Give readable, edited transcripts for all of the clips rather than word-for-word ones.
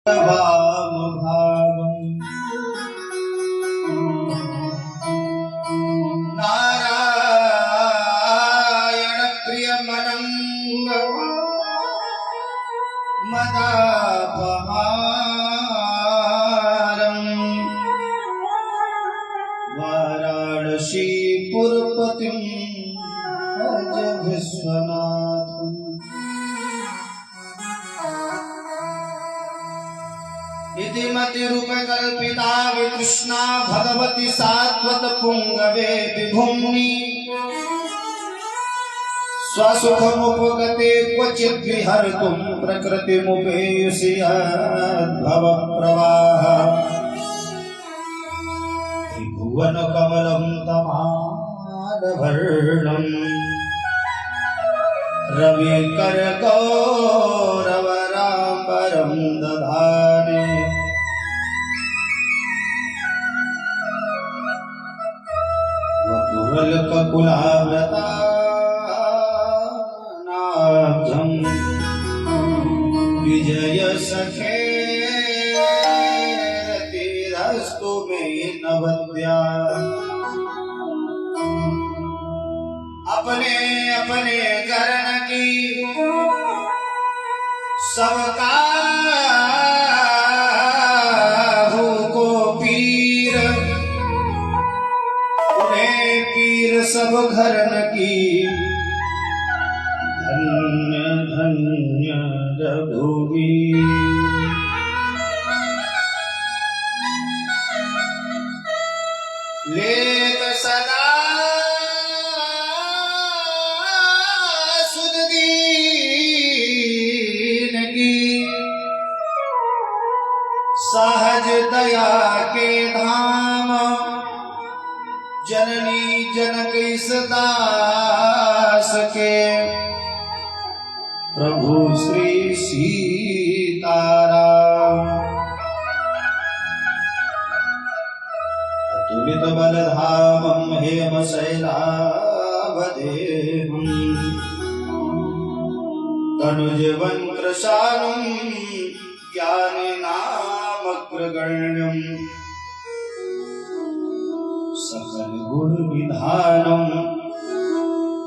भागम नारायण प्रियमनंग मदापहारम वाराणसी पुरपतिं भज विश्वनाथम। इति मतिरूपकल्पिता वितृष्णा भगवती सात्वत पुंगवे विभुम्नि स्वसुखमुपगते क्वचित् विहर्तुं प्रकृतिमुपेयुषि यद्भवप्रवाह। त्रिभुवनकमलं तमालवर्णं रविकरगौरवराम्बरं दधाने। वकुलककुलाव्रतानाब्जं विजय सखे रतिरस्तु मे नवद्या। अपने अपने करण की सबका को पीर, उन्हें पीर सब घरन की। धन्य धन्य रघुवीर। लेत सदा सहज दया के धाम, जननी जनक इस दास के। प्रभु श्री सीताराम। अतुलित बलधामं हेम शैलावदेहं तनुजवन्त्रशानुं ज्ञानिनामग्रगण्यं सकल गुण विधानं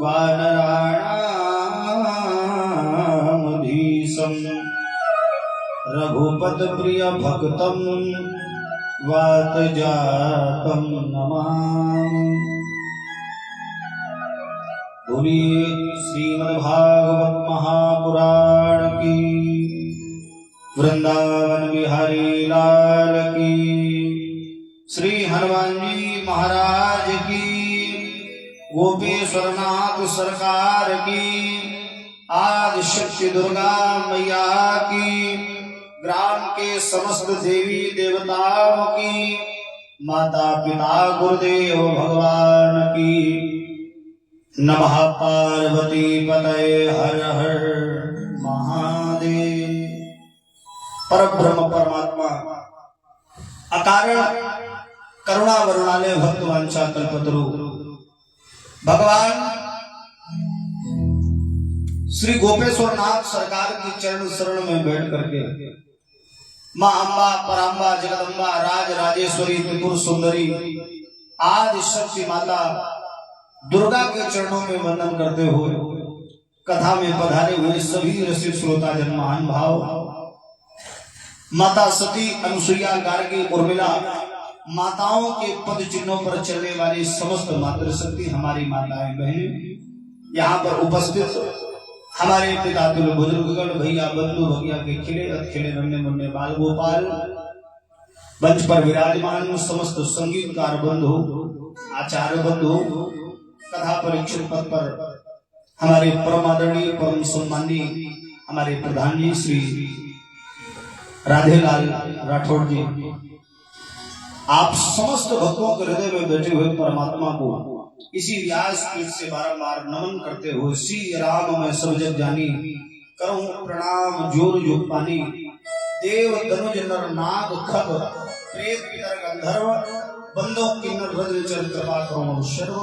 वानराणामधीशं रघुपत प्रिय भक्तं वातजातं नमामि। बोलिए श्रीमद्भागवत महापुराण की, वृंदावन बिहारी लाल की, श्री हनुमान जी महाराज की, गोपेश्वरनाथ सरकार की, आदि शक्ति दुर्गा मैया की, ग्राम के समस्त देवी देवताओं की, माता पिता गुरुदेव भगवान की। नमः पार्वती पतये हर हर महादेव। परब्रह्म परमात्मा अकारण करुणा वरुणालय भक्तवांछा कल्पतरु भगवान श्री गोपेश्वरनाथ सरकार की चरण शरण में बैठ करके मां अम्बा पराम्बा जगदम्बा राज राजेश्वरी त्रिपुर सुंदरी आदि शक्ति माता दुर्गा के चरणों में वंदन करते हुए कथा में पधारे हुए सभी रसिक श्रोता जन महान भाव, माता सती अनुसुईया गार्गी उर्मिला माताओं के पद चिन्हों पर चलने वाली समस्त मातृशक्ति हमारी माताएं बहनें, यहाँ पर उपस्थित हमारे पिता तुल्य बुजुर्गगण, भैया बंधु भैया के खिले खिले नन्हे मुन्ने बाल गोपाल, मंच पर विराजमान समस्त संगीतकार बंधु, आचार्य बंधु, कथा परीक्षण पद पर हमारे परम आदरणीय परम सम्माननीय हमारे प्रधान जी श्री राधेलाल राठौड़ जी, आप समस्त भक्तों के हृदय में बैठे हुए परमात्मा को इसी व्यास पीठ से बारंबार नमन करते हुए श्री राम में सब जग जानी करूं प्रणाम जोर जो पानी। देव धनुज नर नाग खग प्रेत पितर गंधर्व बंदो किन्नर रज चर कृपा करो शर्व।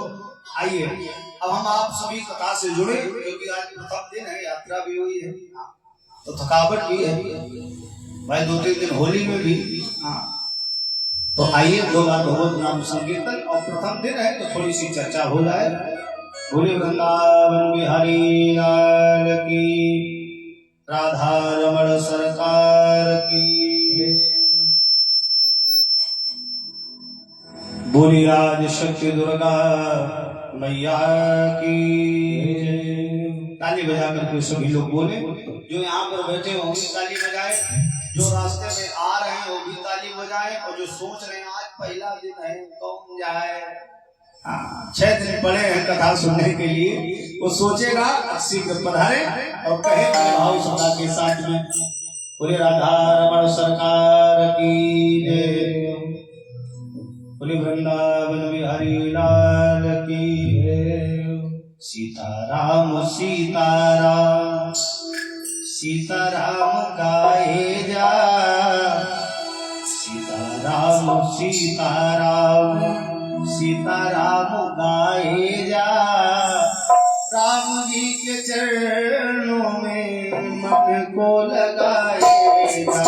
आइए अब हम आप सभी कथा से जुड़े, क्योंकि आज प्रथम दिन है, यात्रा भी हुई है तो थकावट भी है। भाई 2-3 दिन होली में भी। हाँ, तो आइए 2 बार भगवत नाम संकीर्तन, और प्रथम दिन है तो थोड़ी सी चर्चा हो जाए। बोले वृंदावन बिहारी लाल की, राधा रमण सरकार की, बोली राज शक्ति दुर्गा मैया की। ताली बजा करके सभी लोग बोले, जो यहाँ पर बैठे हो भी ताली बजाए, जो रास्ते में आ रहे हैं वो भी ताली बजाए, और जो सोच रहे हैं आज पहला दिन है कौन जाए, 6 दिन पड़े हैं कथा सुनने के लिए, वो सोचेगा शीघ्र पधारे और कहे भाव सदा के साथ में। बोले राधा रमण सरकार की जय, बोले वृंदावन बिहारी लाल की जय। सीताराम सीताराम सीताराम गाए जा, सीताराम सीताराम सीताराम गाए जा, राम जी के चरणों में मन को लगाए जा।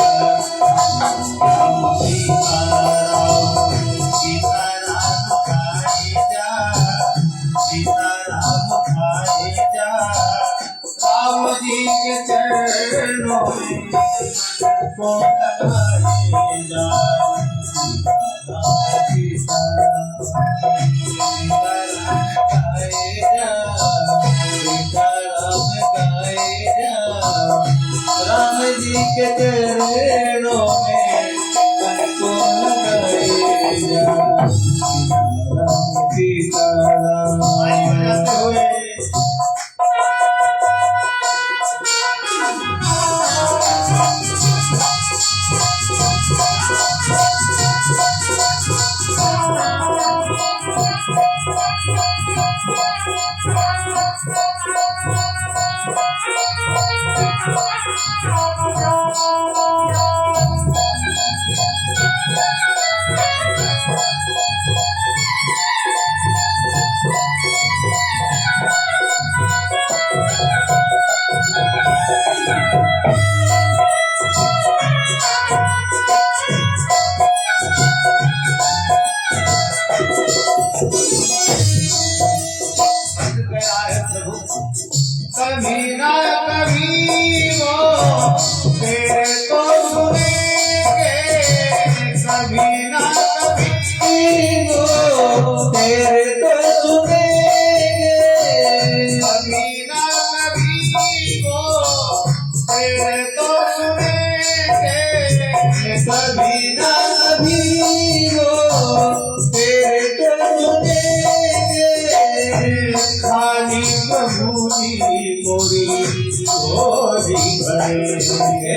राम सीताराम सीताराम गाए जा, सीताराम गाए जा, राम जी के चरणों में मन को लगाए जा। राम जी के चरणों में मन को लगाए जा। सीताराम बजाते हुए कभी ना कभी वो तेरे को सुनेंगे, कभी ना कभी वो तेरे को सुनेंगे, कभी ना कभी वो तेरे को सुनेंगे, कभी ना कभी वो तेरे को सुनेंगे। खाली प्रभु जी मोरी होली बनेंगे,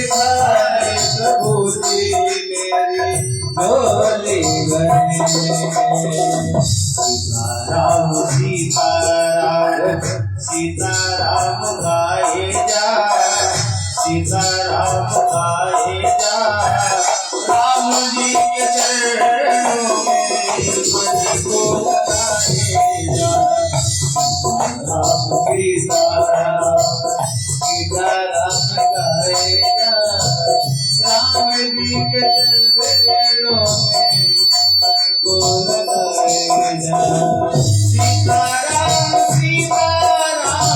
खाली प्रभु जी मेरी होली बनेंगे। सीताराम सीताराम सीताराम गाए जा, सीताराम गाए जा, राम जी के चरणों में मन को लगाए जा। राम सीताराम सीताराम गाए जा, राम जी के चरणों में मन को लगाए जा। सीताराम सीताराम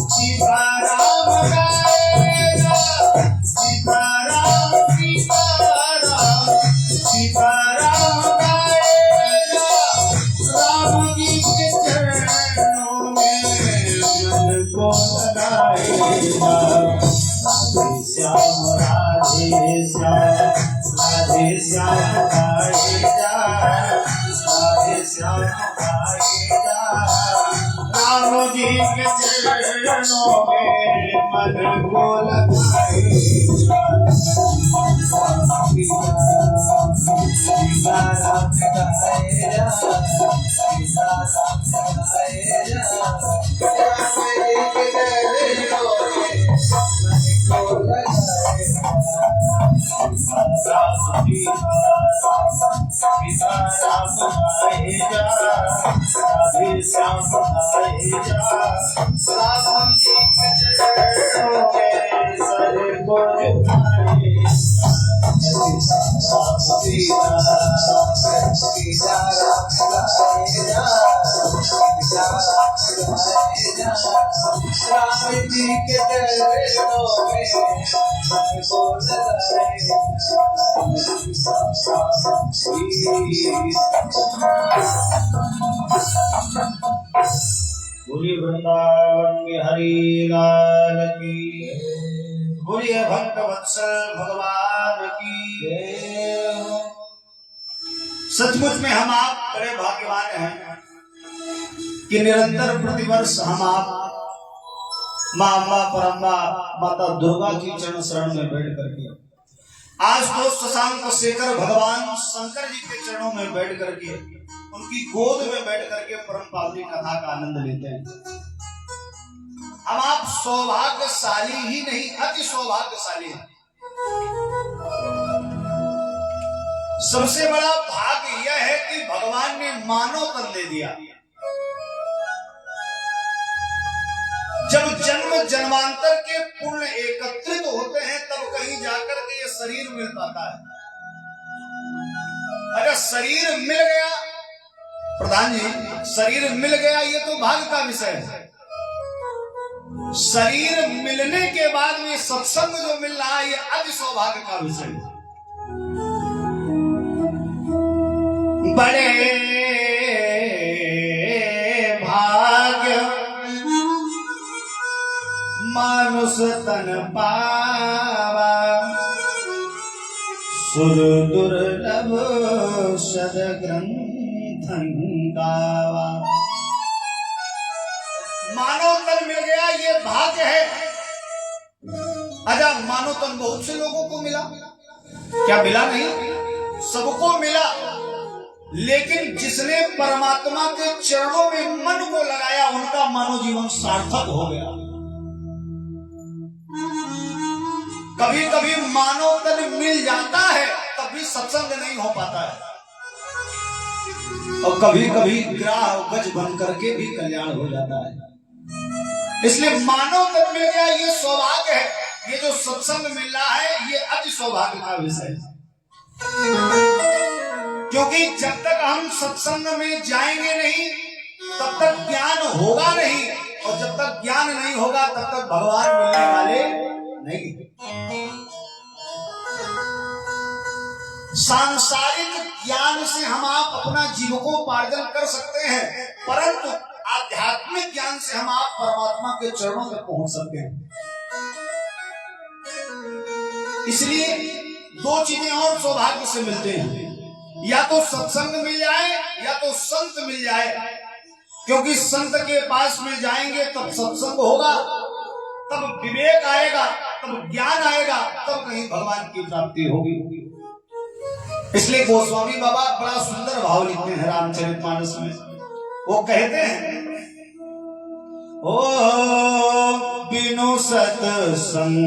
सीताराम गाए जा, सीताराम सीताराम सीताराम गाए जा, राम जी के चरणों में मन को लगाए जा। राधे श्याम राधे श्याम राधे श्याम गाए जा, राधे श्याम गाए जा, राम जी के चरणों में मन को लगाए जा। सीताराम गाए जा, सीताराम गाए जा, राम जी के चरणों में मन को लगाए जा। सीताराम सीताराम गाए जा, राधे श्याम गाए जा, राम जी के चरणों में सर को झुकाए बोलिए वृंदावन बिहारी लाल की, बोलिए भक्त वत्सल भगवान की। सचमुच में हम आप बड़े भाग्यवान हैं कि निरंतर प्रतिवर्ष हम आप माँ अम्बा परम्बा माता दुर्गा की चरण शरण में बैठ करके, आज तो शशांक शेखर भगवान शंकर जी के चरणों में बैठ करके, उनकी गोद में बैठ करके परम पावनी कथा का आनंद लेते हैं। हम आप सौभाग्यशाली ही नहीं, अति सौभाग्यशाली हैं। सबसे बड़ा भाग्य यह है कि भगवान ने मानव तन दे दिया। जब जन्म जन्मांतर के पुण्य एकत्रित होते हैं तब कहीं जाकर के ये शरीर मिल पाता है। अगर शरीर मिल गया प्रधान जी, शरीर मिल गया ये तो भाग्य का विषय है। शरीर मिलने के बाद में सत्संग जो मिल रहा है ये अति सौभाग्य का विषय है। बड़े भाग्य मानुष तन पावा, सुर दुर्लभ सदग्रंथ गावा। मानव तन मिल गया ये भाग्य है। अच्छा, मानव तन बहुत से लोगों को मिला, क्या मिला नहीं? सबको मिला, लेकिन जिसने परमात्मा के चरणों में मन को लगाया उनका मानव जीवन सार्थक हो गया। कभी कभी मानव तन मिल जाता है तब भी सत्संग नहीं हो पाता है, और कभी कभी ग्राह गज बन करके भी कल्याण हो जाता है। इसलिए मानव तन मिल गया ये सौभाग्य है। ये जो सत्संग मिल रहा है ये अति सौभाग्य का विषय है, क्योंकि जब तक हम सत्संग में जाएंगे नहीं तब तक ज्ञान होगा नहीं, और जब तक ज्ञान नहीं होगा तब तक भगवान मिलने वाले नहीं। सांसारिक ज्ञान से हम आप अपना जीविकोपार्जन कर सकते हैं, परंतु आध्यात्मिक ज्ञान से हम आप परमात्मा के चरणों तक पहुंच सकते हैं। इसलिए दो चीजें और सौभाग्य से मिलते हैं, या तो सत्संग मिल जाए या तो संत मिल जाए। क्योंकि संत के पास में जाएंगे तब सत्संग होगा, तब विवेक आएगा, तब ज्ञान आएगा, तब कहीं भगवान की प्राप्ति होगी। इसलिए गोस्वामी बाबा बड़ा सुंदर भाव लिखते हैं रामचरितमानस में। वो कहते हैं, ओ बिनु सत्संग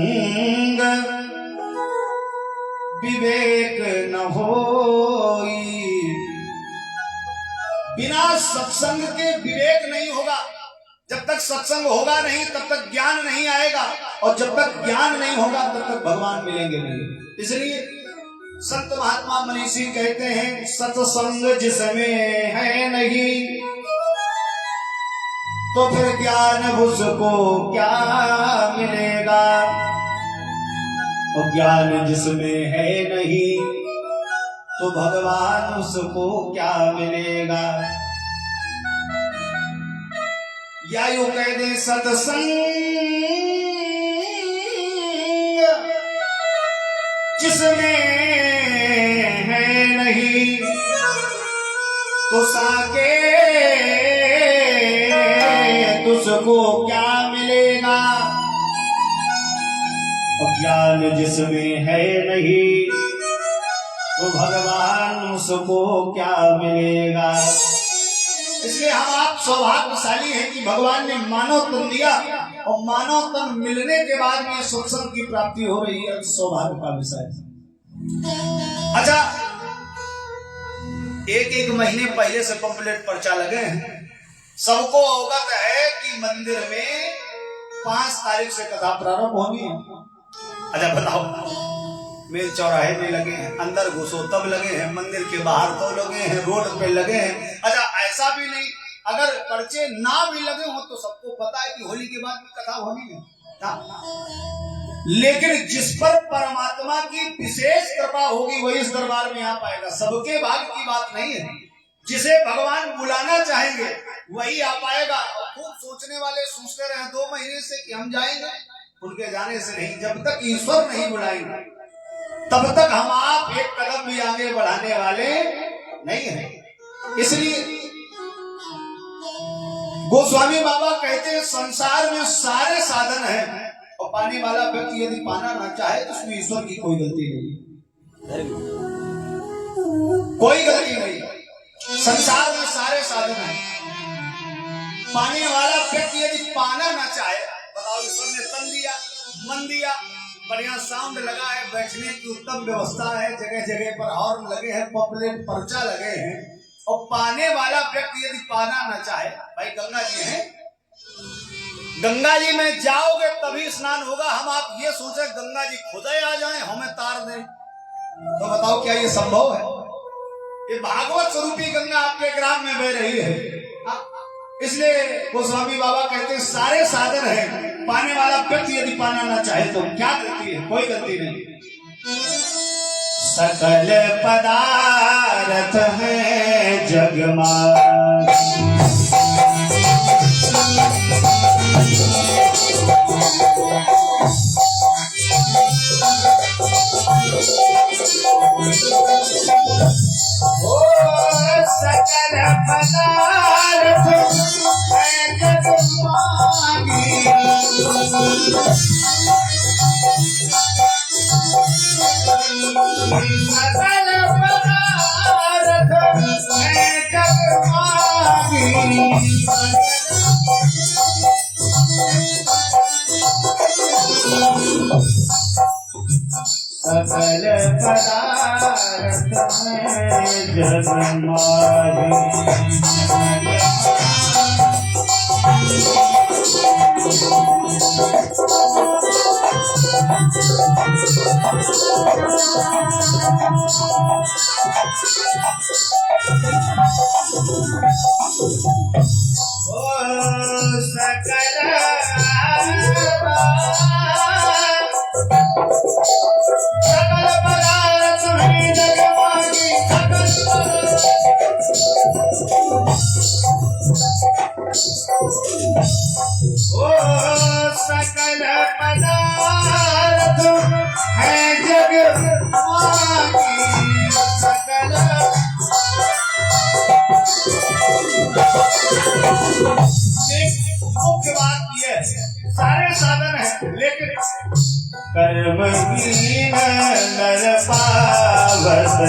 विवेक न होई। बिना सत्संग के विवेक नहीं होगा। जब तक सत्संग होगा नहीं तब तक ज्ञान नहीं आएगा, और जब तक ज्ञान नहीं होगा तब तक भगवान मिलेंगे नहीं। इसलिए संत महात्मा मनीषी कहते हैं, सत्संग जिसमें है नहीं तो फिर ज्ञान उसको क्या मिलेगा, और ज्ञान जिसमें है नहीं तो भगवान उसको क्या मिलेगा। या यूं कह दे, सत्संग जिसमें है नहीं तो साके तुझको क्या मिलेगा, और ज्ञान जिसमें है नहीं तो भगवान उसको क्या मिलेगा। इसलिए हम आप सौभाग्यशाली हैं कि भगवान ने मानव तन दिया, और मानव तन मिलने के बाद में सत्संग की प्राप्ति हो रही है। सौभाग्य का विषय है। अच्छा, एक महीने पहले से पंपलेट पर्चा लगे हैं। सबको अवगत है कि मंदिर में 5 तारीख से कथा प्रारंभ होनी है। अच्छा बताओ, मेल चौराहे में लगे हैं, अंदर घुसो तब लगे हैं, मंदिर के बाहर तो लगे हैं, रोड पे लगे हैं। अच्छा ऐसा भी नहीं, अगर पर्चे ना भी लगे हो तो सबको पता है कि होली के बाद भी कथा होनी है। लेकिन जिस पर परमात्मा की विशेष कृपा होगी वही इस दरबार में आ पाएगा। सबके भाग्य की बात नहीं है, जिसे भगवान बुलाना चाहेंगे वही आ पाएगा। और खूब सोचने वाले सोचते रहे 2 महीने से कि हम जाएंगे, उनके जाने से नहीं। जब तक ईश्वर नहीं बुलाएंगे तब तक हम आप एक कदम भी आगे बढ़ाने वाले नहीं हैं। इसलिए गोस्वामी बाबा कहते हैं संसार में सारे साधन हैं और पाने वाला व्यक्ति यदि पाना ना चाहे तो उसमें ईश्वर की कोई गलती नहीं, कोई गलती नहीं। संसार में सारे साधन हैं, पाने वाला व्यक्ति यदि पाना ना चाहे, बताओ ईश्वर ने तन दिया, मन दिया, बढ़िया साउंड लगा है, बैठने की उत्तम व्यवस्था है, जगह जगह पर हॉर्न लगे हैं, पॉपुलर पर्चा लगे हैं, और पाने वाला व्यक्ति यदि पाना ना चाहे, भाई गंगा जी है, गंगा जी में जाओगे तभी स्नान होगा। हम आप ये सोचे गंगा जी खुद ही आ जाएं हमें तार दें, तो बताओ क्या ये संभव है? ये भागवत स्वरूपी गंगा आपके ग्राम में बह रही है। इसलिए गोस्वामी बाबा कहते हैं सारे साधन है, पाने वाला व्यक्ति यदि पाना ना चाहे तो क्या गलती है? कोई गलती नहीं। सकल पदार्थ है जगमाग, सकल पदार्थ है जगमागी, सकल पदार्थ है जगमागी, सकल पदार्थ है जगमागी। सकल पदार्थ है जगमागी, सकल मुख्य बात ये है सारे साधन है, लेकिन कर्महीन नर पावत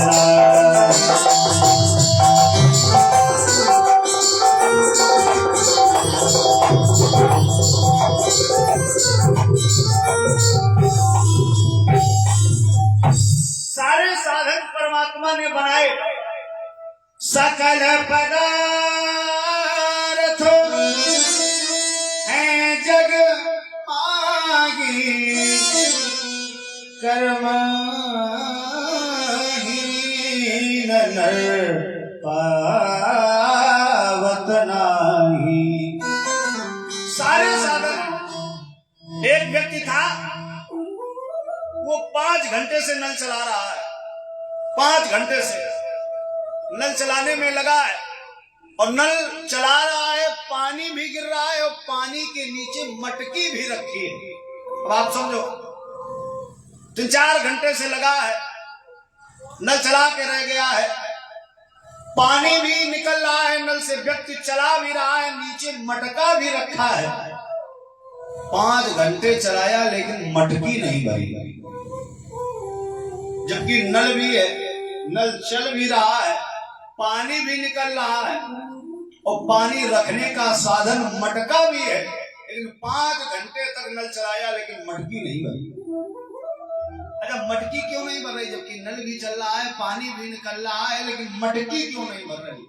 सारे साधन परमात्मा ने बनाए। सकल पदार्थ है जग मागी, कर्महीन नर पावत नाही। सारे साधन। एक व्यक्ति था, वो 5 घंटे से नल चला रहा है, 5 घंटे से नल चलाने में लगा है, और नल चला रहा है, पानी भी गिर रहा है और पानी के नीचे मटकी भी रखी है। अब आप समझो 3-4 घंटे से लगा है, नल चला के रह गया है, पानी भी निकल रहा है नल से, व्यक्ति चला भी रहा है, नीचे मटका भी रखा है। 5 घंटे चलाया लेकिन मटकी नहीं भरी, जबकि नल भी है, नल चल भी रहा है, पानी भी निकल रहा है और पानी रखने का साधन मटका भी है, लेकिन 5 घंटे तक नल चलाया लेकिन मटकी नहीं भरी। अच्छा मटकी क्यों नहीं भर रही? जबकि नल भी चल रहा है, पानी भी निकल रहा है, लेकिन मटकी क्यों नहीं भर रही?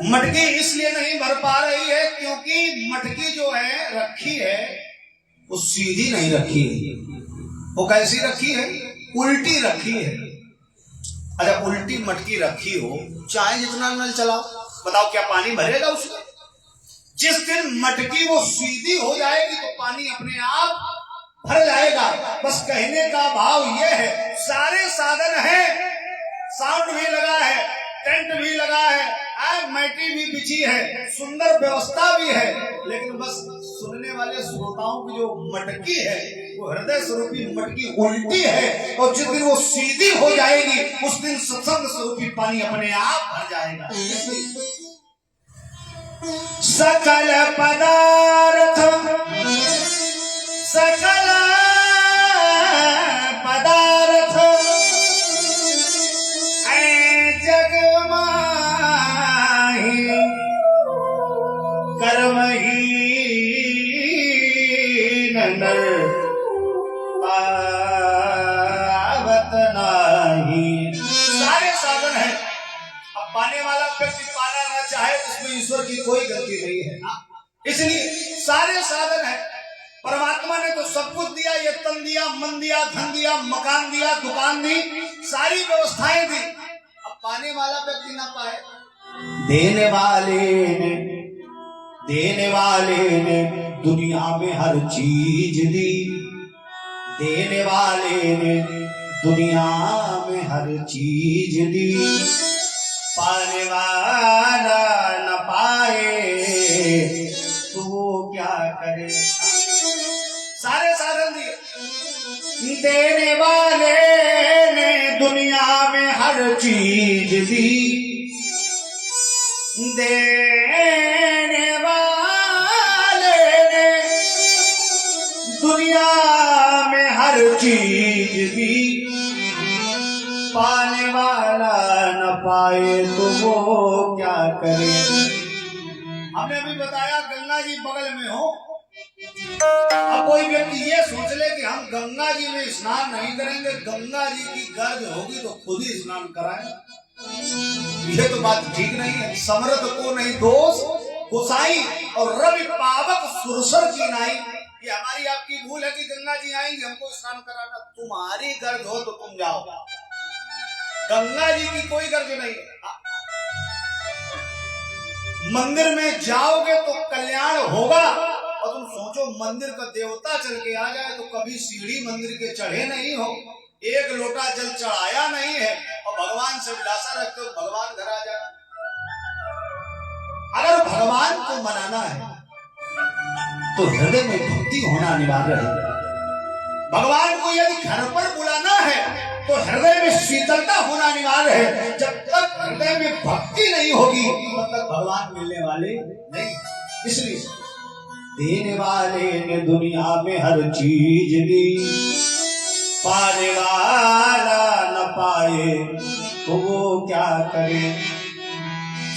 मटकी इसलिए नहीं भर पा रही है क्योंकि मटकी जो है रखी है वो सीधी नहीं रखी है, वो कैसी रखी है? उल्टी रखी है। अच्छा, उल्टी मटकी रखी हो, चाहे जितना नल चलाओ, बताओ क्या पानी भरेगा उसमें? जिस दिन मटकी वो सीधी हो जाएगी तो पानी अपने आप भर जाएगा। बस कहने का भाव ये है, सारे साधन हैं, साउंड भी लगा है, टेंट भी लगा है, मैटी भी बिछी है, सुंदर व्यवस्था भी है, लेकिन बस सुनने वाले श्रोताओं की जो मटकी है वो हृदय स्वरूपी मटकी उल्टी है। और जिस दिन वो सीधी हो जाएगी उस दिन सत्संग स्वरूपी पानी अपने आप भर जाएगा। सकल पदार्थ जग माही कर्म ही नर पावत नाही। सारे साधन है। अब पाने वाला व्यक्ति पाना ना चाहे तो उसमें ईश्वर की कोई गलती नहीं है ना। इसलिए सारे साधन है। परमात्मा ने तो सब कुछ दिया, ये तन दिया, मन दिया, धन दिया, मकान दिया, दुकान दी, सारी व्यवस्थाएं दी। अब पाने वाला व्यक्ति ना पाए। देने वाले ने दुनिया में हर चीज दी। देने वाले ने दुनिया में हर चीज दी। पाने वाला न पाए तो वो क्या करे। सारे साधन दिए। देने वाले ने दुनिया में हर चीज दी। देने वाले ने दुनिया में हर चीज दी। पाने वाला न पाए तो वो क्या करे। हमने अभी बताया गंगा जी बगल में हो। अब कोई व्यक्ति ये सोच ले कि हम गंगा जी में स्नान नहीं करेंगे, गंगा जी की गर्ज होगी तो खुद ही स्नान कराएं, ये तो बात ठीक नहीं है। समर्थ को नहीं दोष गोसाई और रवि पावक सुरसर की नाई। ये हमारी आपकी भूल है कि गंगा जी आएंगे हमको स्नान कराना। तुम्हारी गर्ज हो तो तुम जाओ, गंगा जी की कोई गर्ज नहीं है। मंदिर में जाओगे तो कल्याण होगा। और तुम सोचो, मंदिर का देवता चल के आ जाए तो कभी सीढ़ी मंदिर के चढ़े नहीं हो, एक लोटा जल चढ़ाया नहीं है और भगवान से विलासा रखते हो भगवान घर आ जाए। अगर भगवान को मनाना है तो हृदय में भक्ति होना अनिवार्य है। भगवान को यदि घर पर बुलाना है तो हृदय में शीतलता होना अनिवार्य है। जब तक हृदय में भक्ति नहीं होगी तब तक भगवान मिलने वाले नहीं। इसलिए देने वाले ने दुनिया में हर चीज दी। पाने वाला न पाए तो वो क्या करे।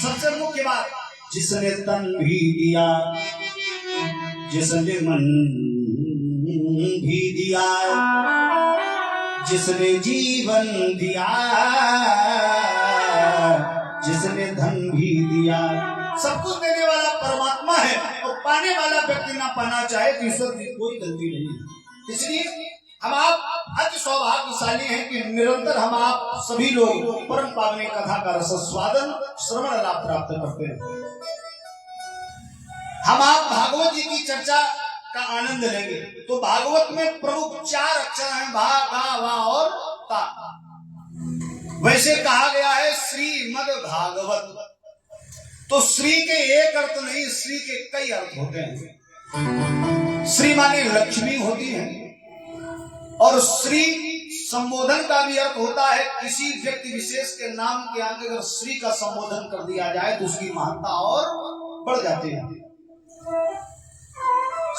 सबसे मुख्य बात, जिसने तन भी दिया, जिसने मन भी दिया, जिसने जीवन दिया, जिसने धन भी दिया, सब कुछ देने वाला परमात्मा है। और पाने वाला व्यक्ति ना पाना चाहे तो ईश्वर की कोई गलती नहीं है। इसलिए हम आप अति सौभाग्यशाली हैं कि निरंतर हम आप सभी लोग परम पावनी कथा का रस स्वादन श्रवण लाभ प्राप्त करते हैं। हम आप भागवत जी की चर्चा का आनंद लेंगे। तो भागवत में प्रमुख 4 अक्षर हैं, भा, गा, वा और ता। वैसे कहा गया है श्रीमद् भागवत। तो श्री के एक अर्थ नहीं, श्री के कई अर्थ होते हैं। श्री माने लक्ष्मी होती है और श्री संबोधन का भी अर्थ होता है। किसी व्यक्ति विशेष के नाम के आगे अगर श्री का संबोधन कर दिया जाए तो उसकी महानता और बढ़ जाती है।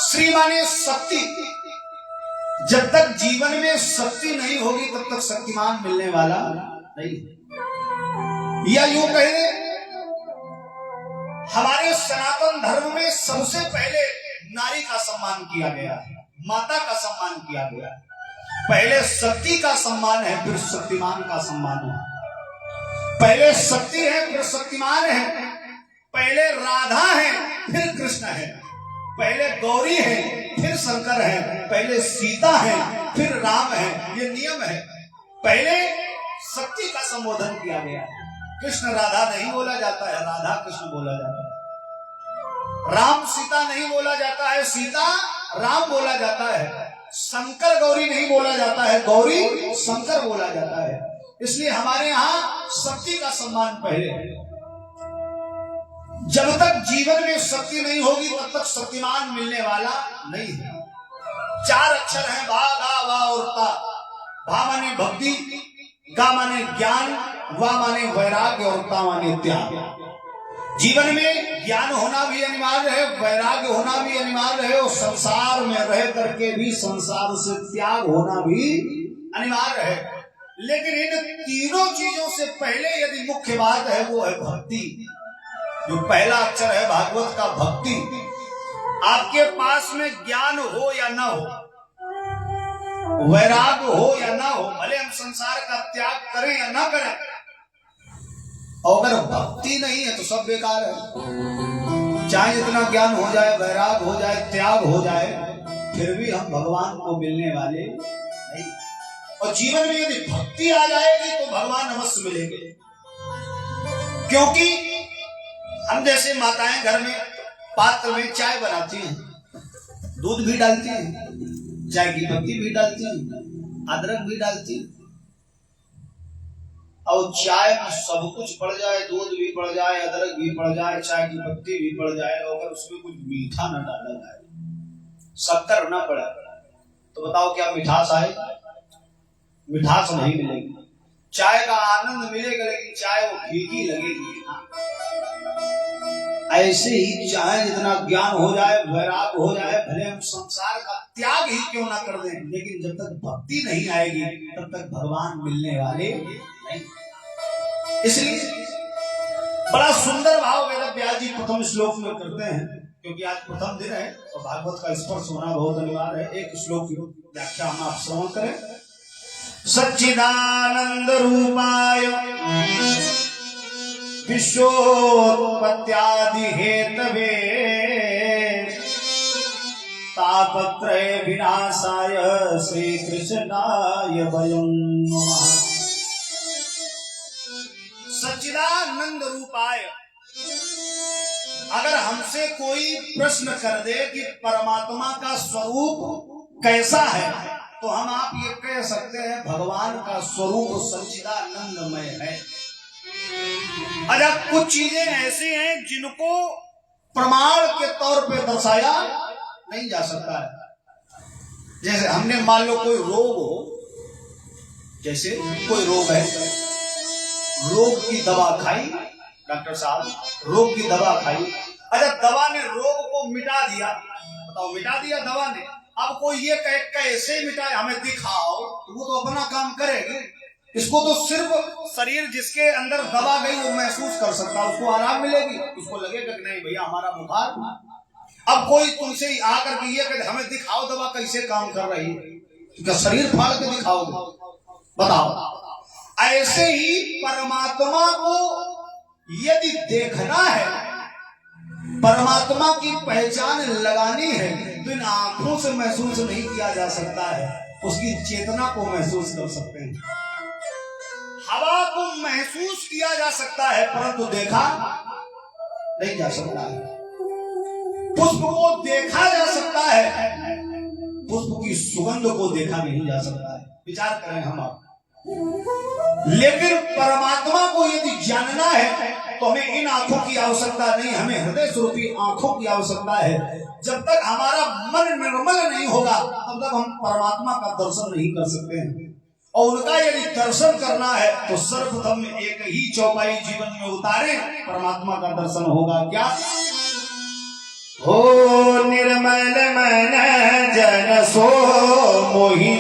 श्री माने शक्ति। जब तक जीवन में शक्ति नहीं होगी तब तक शक्तिमान मिलने वाला नहीं। या यूं कहें, हमारे सनातन धर्म में सबसे पहले नारी का सम्मान किया गया है, माता का सम्मान किया गया है। पहले शक्ति का सम्मान है, फिर शक्तिमान का सम्मान है। पहले शक्ति है, फिर शक्तिमान है। पहले राधा है, फिर कृष्ण है। पहले गौरी है फिर शंकर है, पहले सीता है फिर राम है, ये नियम है। पहले शक्ति का संबोधन किया गया है। कृष्ण राधा नहीं बोला जाता है, राधा कृष्ण बोला जाता है। राम सीता नहीं बोला जाता है, सीता राम बोला जाता है। शंकर गौरी नहीं बोला जाता है, गौरी शंकर बोला जाता है। इसलिए हमारे यहाँ शक्ति का सम्मान पहले है। जब तक जीवन में शक्ति नहीं होगी तब तक शक्तिमान मिलने वाला नहीं है। 4 अक्षर हैं, भा गा वा और ता। भा माने भक्ति, गा माने ज्ञान, वा माने वैराग्य और ता माने त्याग। जीवन में ज्ञान होना भी अनिवार्य है, वैराग्य होना भी अनिवार्य है, और संसार में रह करके भी संसार से त्याग होना भी अनिवार्य है। लेकिन इन तीनों चीजों से पहले यदि मुख्य बात है वो है भक्ति। जो पहला अक्षर है भागवत का, भक्ति। आपके पास में ज्ञान हो या ना हो, वैराग्य हो या ना हो, भले हम संसार का त्याग करें या ना करें, और अगर भक्ति नहीं है तो सब बेकार है। चाहे जितना ज्ञान हो जाए, वैराग्य हो जाए, त्याग हो जाए, फिर भी हम भगवान को मिलने वाले नहीं। और जीवन में यदि भक्ति आ जाएगी तो भगवान अवश्य मिलेंगे। क्योंकि हम जैसे माताएं घर में पात्र में चाय बनाती हैं, दूध भी डालती हैं, चाय की पत्ती भी डालती हैं, अदरक भी करती, और चाय में सब कुछ पड़ जाए, दूध भी पड़ जाए, अदरक भी पड़ जाए, चाय की पत्ती भी पड़ जाए, अगर उसमें कुछ मीठा न डाला जाए, शक्कर न पड़ा, तो बताओ क्या मिठास आएगा? मिठास नहीं मिलेगी। चाय का आनंद मिलेगा लेकिन चाय वो फीकी लगेगी। ऐसे ही चाहे जितना ज्ञान हो जाए, वैराग हो जाए, भले हम संसार का त्याग ही क्यों ना कर दें, लेकिन जब तक भक्ति नहीं आएगी तब तक भगवान मिलने वाले नहीं। इसलिए बड़ा सुंदर भाव वेद व्यास जी प्रथम श्लोक में करते हैं, क्योंकि आज प्रथम दिन है और भागवत का स्पर्श होना बहुत अनिवार्य है। एक श्लोक की व्याख्या हम आप श्रवण करें। सच्चिदानंद रूपाय विश्वोत्पत्त्यादि हेतवे तापत्रय विनाशाय श्री कृष्णाय वयं नमः। सच्चिदानंद रूपाय, अगर हमसे कोई प्रश्न कर दे कि परमात्मा का स्वरूप कैसा है, तो हम आप ये कह सकते हैं भगवान का स्वरूप सच्चिदानंदमय है। अगर कुछ चीजें ऐसी हैं जिनको प्रमाण के तौर पे दर्शाया नहीं जा सकता है, जैसे हमने मान लो कोई रोग हो, जैसे कोई रोग है, रोग की दवा खाई, डॉक्टर साहब रोग की दवा खाई, अच्छा दवा ने रोग को मिटा दिया, बताओ मिटा दिया दवा ने। अब कोई ये कहे कैसे मिटाए, हमें दिखाओ, तो वो तो अपना काम करेगी। इसको तो सिर्फ शरीर जिसके अंदर दवा गई वो महसूस कर सकता है, उसको आराम मिलेगी, उसको लगेगा कि नहीं भैया हमारा बुखार। अब कोई तुमसे आकर के ये कहे हमें दिखाओ दवा कैसे काम कर रही है, क्योंकि शरीर फाड़ के दिखाओगे, बताओ। ऐसे ही परमात्मा को यदि देखना है, परमात्मा की पहचान लगानी है, तो इन आंखों से महसूस नहीं किया जा सकता है, उसकी चेतना को महसूस कर सकते हैं। हवा को महसूस किया जा सकता है परंतु देखा नहीं जा सकता है। पुष्प को देखा जा सकता है, पुष्प की सुगंध को देखा नहीं जा सकता है। विचार करें हम आप। लेकिन परमात्मा को यदि जानना है तो हमें इन आंखों की आवश्यकता नहीं, हमें हृदय स्वरूपी आंखों की आवश्यकता है। जब तक हमारा मन निर्मल नहीं होगा तब तक हम परमात्मा का दर्शन नहीं कर सकते हैं। और उनका यदि दर्शन करना है तो सर्वप्रथम एक ही चौपाई जीवन में उतारे, परमात्मा का दर्शन होगा क्या? हो निर्मल मन जन सो मोहि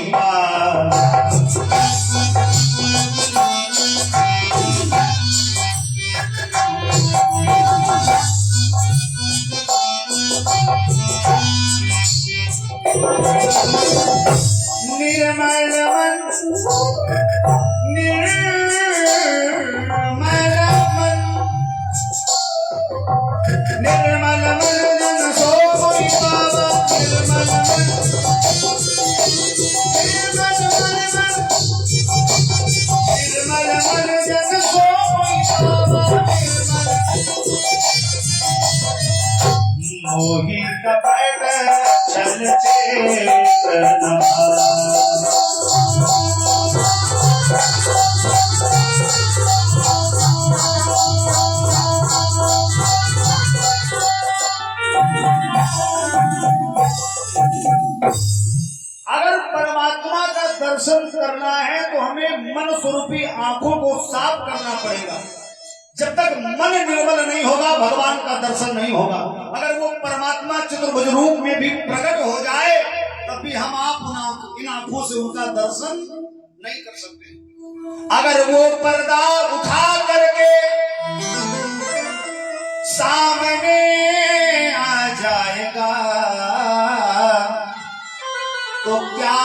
निर्मल मन, निर्मल मन जन सो मोहि मोही कपट छल चेत न अगर परमात्मा का दर्शन करना है तो हमें मन स्वरूपी आंखों को साफ करना पड़ेगा। जब तक मन निर्मल नहीं होगा भगवान का दर्शन नहीं होगा। अगर वो परमात्मा चतुर्भुज रूप में भी प्रकट हो जाए तब भी हम आप इन आंखों से उनका दर्शन नहीं कर सकते। अगर वो पर्दा उठा करके सामने आ जाएगा तो क्या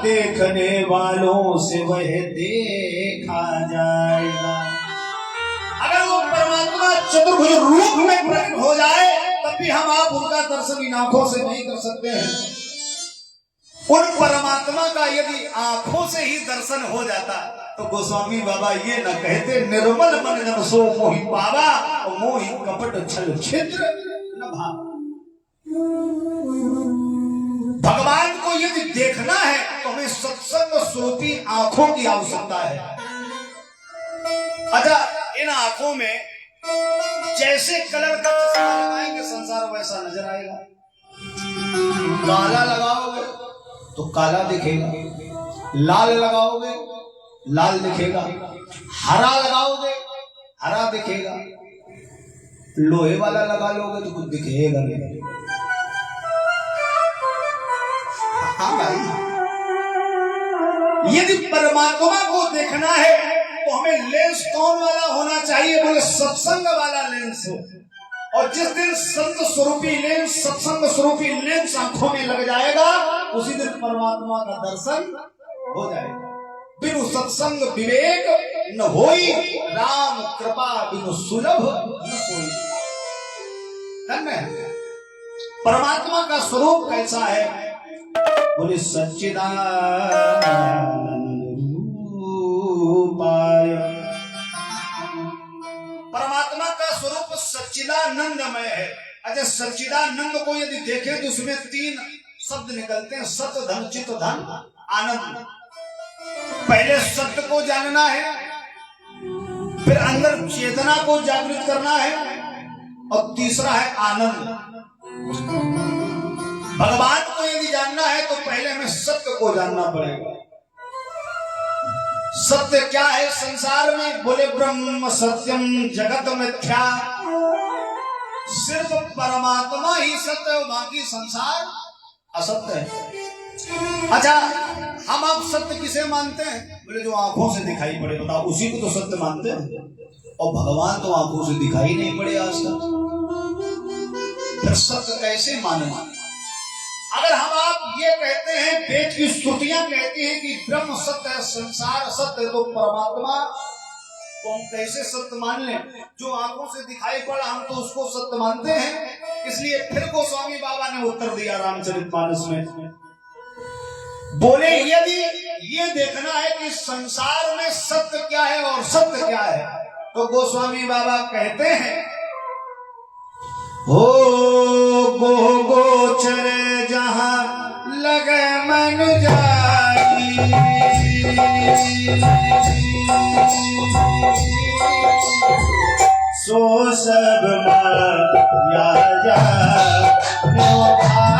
देखने वालों से वह देखा जाएगा। अगर वो परमात्मा चतुर्भुज रूप में प्रकट हो जाए तब भी हम आप उनका दर्शन इन आंखों से नहीं कर सकते हैं। उन परमात्मा का यदि आंखों से ही दर्शन हो जाता तो गोस्वामी बाबा ये न कहते निर्मल मन जन सो मोहि पावा और मोहि कपट छल छिद्र न भावा। भगवान को यदि देखना है तो हमें सत्संग स्वरूपी आंखों की आवश्यकता है। अच्छा, इन आंखों में जैसे कलर का चश्मा लगाएंगे संसार वैसा नजर आएगा। काला लगाओगे तो काला दिखेगा, लाल लगाओगे लाल दिखेगा, हरा लगाओगे हरा दिखेगा, लोहे वाला लगा लोगे तो कुछ दिखेगा नहीं। हाँ भाई, यदि परमात्मा को देखना है तो हमें लेंस कौन वाला होना चाहिए? बोले सत्संग वाला लेंस हो। और जिस दिन संत स्वरूपी लेंस सत्संग स्वरूपी लेंस आंखों में लग जाएगा उसी दिन परमात्मा का दर्शन हो जाएगा। बिनु सत्संग विवेक न होई, राम कृपा बिनु सुलभ न सोई। परमात्मा का स्वरूप कैसा है? बोले सच्चिदानंद रूपाय। परमात्मा का स्वरूप सच्चिदानंदमय है। अच्छा, सच्चिदानंद को यदि देखें तो उसमें तीन शब्द निकलते हैं, सत धन चित धन आनंद। पहले सत्य को जानना है, फिर अंदर चेतना को जागृत करना है और तीसरा है आनंद। भगवान को यदि जानना है तो पहले हमें सत्य को जानना पड़ेगा। सत्य क्या है संसार में? बोले ब्रह्म सत्यम जगत मिथ्या। सिर्फ परमात्मा ही सत्य है, बाकी संसार असत्य है। अच्छा, हम अब सत्य किसे मानते हैं? बोले जो आंखों से दिखाई पड़े, बताओ उसी को तो सत्य मानते हैं। और भगवान तो आंखों से दिखाई नहीं पड़े आज तक, फिर सत्य कैसे माने? अगर हम आप ये कहते हैं, वेद की श्रुतियां कहती हैं कि ब्रह्म सत्य है, संसार सत्य है, तो परमात्मा को हम कैसे सत्य मान लें? जो आंखों से दिखाई पड़ा हम तो उसको सत्य मानते हैं। इसलिए फिर गोस्वामी बाबा ने उत्तर दिया रामचरितमानस में। बोले यदि ये देखना है कि संसार में सत्य क्या है और सत्य क्या है तो गोस्वामी बाबा कहते हैं, हो गो गोचर जहां लगे मन जाई, सो सब माया जाने भाई।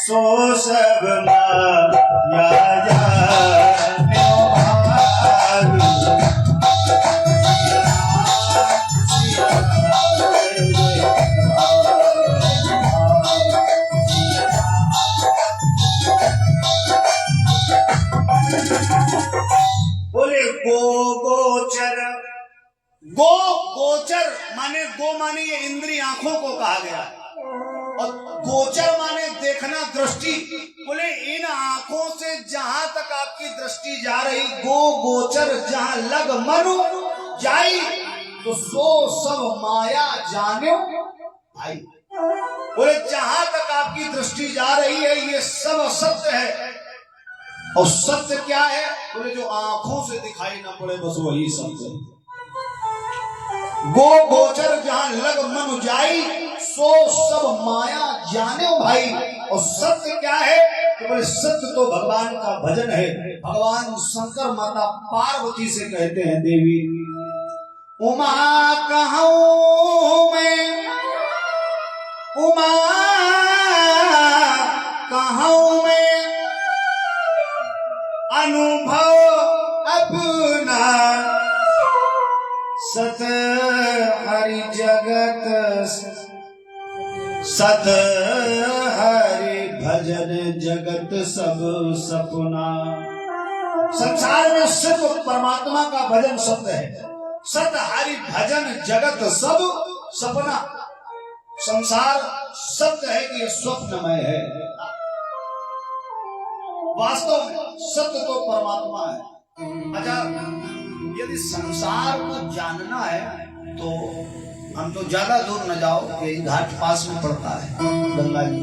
सो सब माया जाने भाई। गो गोचर माने गो माने ये इंद्रिय आंखों को कहा गया, और गोचर माने देखना, दृष्टि। बोले इन आंखों से जहां तक आपकी दृष्टि जा रही, गो गोचर जहां लग मनु जाई, तो सो सब माया जाने भाई। बोले जहां तक आपकी दृष्टि जा रही है ये सब सत्य है। और सत्य क्या है? बोले जो आंखों से दिखाई ना पड़े बस वही सत्य है। गो गोचर जहां लग मन जाई, सो सब माया जाने भाई। और सत्य क्या है? तो बोले सत्य तो भगवान का भजन है। भगवान शंकर माता पार्वती से कहते हैं, देवी उमा कहूं मैं, उमा कहूं मैं, अनुभव अपना सत हरि जगत, सत हरि भजन जगत सब सपना। संसार में सिर्फ परमात्मा का भजन सत्य है। सत हरि भजन जगत सब सपना। संसार सत्य है कि स्वप्नमय है, वास्तव में सत्य तो परमात्मा है। अच्छा, यदि संसार को जानना है तो हम तो ज्यादा दूर न जाओ, ये घाट पास में पड़ता है गंगा जी,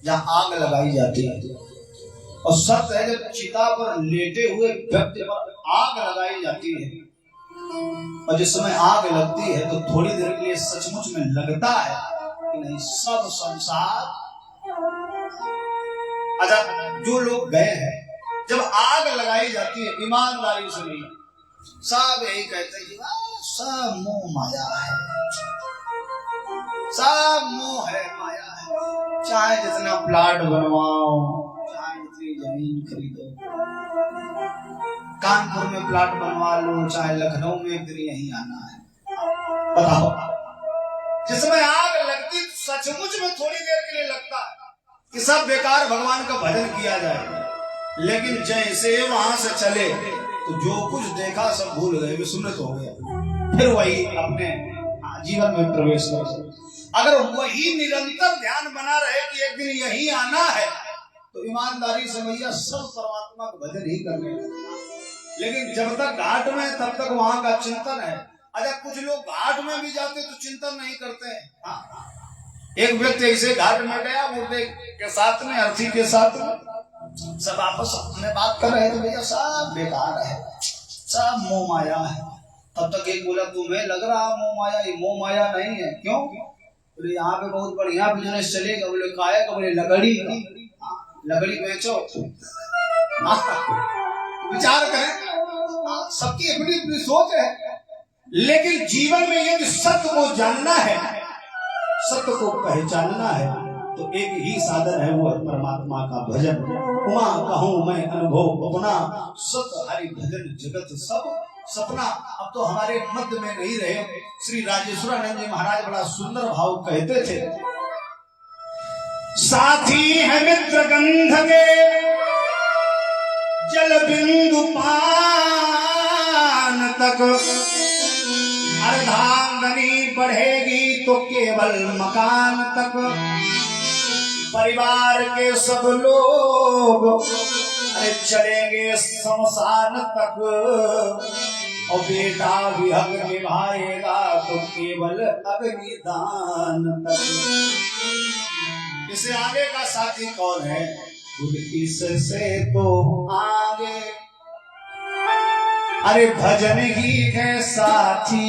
जहाँ आग लगाई जाती है। और सत्य है जब चिता पर लेटे हुए व्यक्ति पर आग लगाई जाती है, और जिस समय आग लगती है तो थोड़ी देर के लिए सचमुच में लगता है कि नहीं सब संसार। अच्छा, जो लोग गए हैं, जब आग लगाई जाती है ईमानदारी से नहीं, सब यही कहते हैं कि सब मोह माया है, सब मोह है, माया है। चाहे जितना प्लाट बनवाओ, चाहे जितनी जमीन खरीदो, कानपुर में प्लाट बनवा लो, चाहे लखनऊ में, एक दिन यहीं आना है। बताओ, जिसमें आग लगती सचमुच में थोड़ी देर के लिए लगता है कि सब बेकार, भगवान का भजन किया जाए। लेकिन जैसे वहां से चले तो जो कुछ देखा सब भूल गए, विस्मृत हो गया, फिर वही अपने जीवन में प्रवेश कर। अगर वही निरंतर ध्यान बना रहे कि एक दिन यही आना है, तो ईमानदारी से भैया सब परमात्मा का भजन ही करने लगे। लेकिन जब तक घाट में तब तक वहां का चिंतन है। अच्छा, कुछ लोग घाट में भी जाते तो चिंतन नहीं करते हैं। हाँ, एक व्यक्ति ऐसे घाट में गया, मुर्दे के साथ में, अर्थी के साथ में, सब आपस में बात कर रहे थे, भैया सब बेकार है, सब मोह माया है। तब तक एक बोला, तुम्हें लग रहा मोह माया, ये मोह माया नहीं है। क्यों? बोले यहाँ पे बहुत बढ़िया बिजनेस चलेगा। बोले काय का? बोले लकड़ी का। लकड़ी बेचो, विचार करें, सबकी अपनी अपनी सोच है। लेकिन जीवन में यदि सत्य को जानना है, सत्य को पहचानना है, तो एक ही साधन है, वो है परमात्मा का भजन। उमा कहूं मैं अनुभव अपना, सत हरि भजन जगत सब सपना। अब तो हमारे मध्य में नहीं रहे। श्री राजेश्वरानंद जी महाराज बड़ा सुंदर भाव कहते थे, साथी है मित्र गंध के जल बिंदु पान तक, अर्धांगनी बढ़ेगी तो केवल मकान तक। परिवार के सब लोग चलेंगे शमशान तक, और बेटा भी हक निभाएगा तो केवल अग्निदान तक। इससे आगे का साथी कौन है? इससे तो आगे अरे भजन ही है साथी,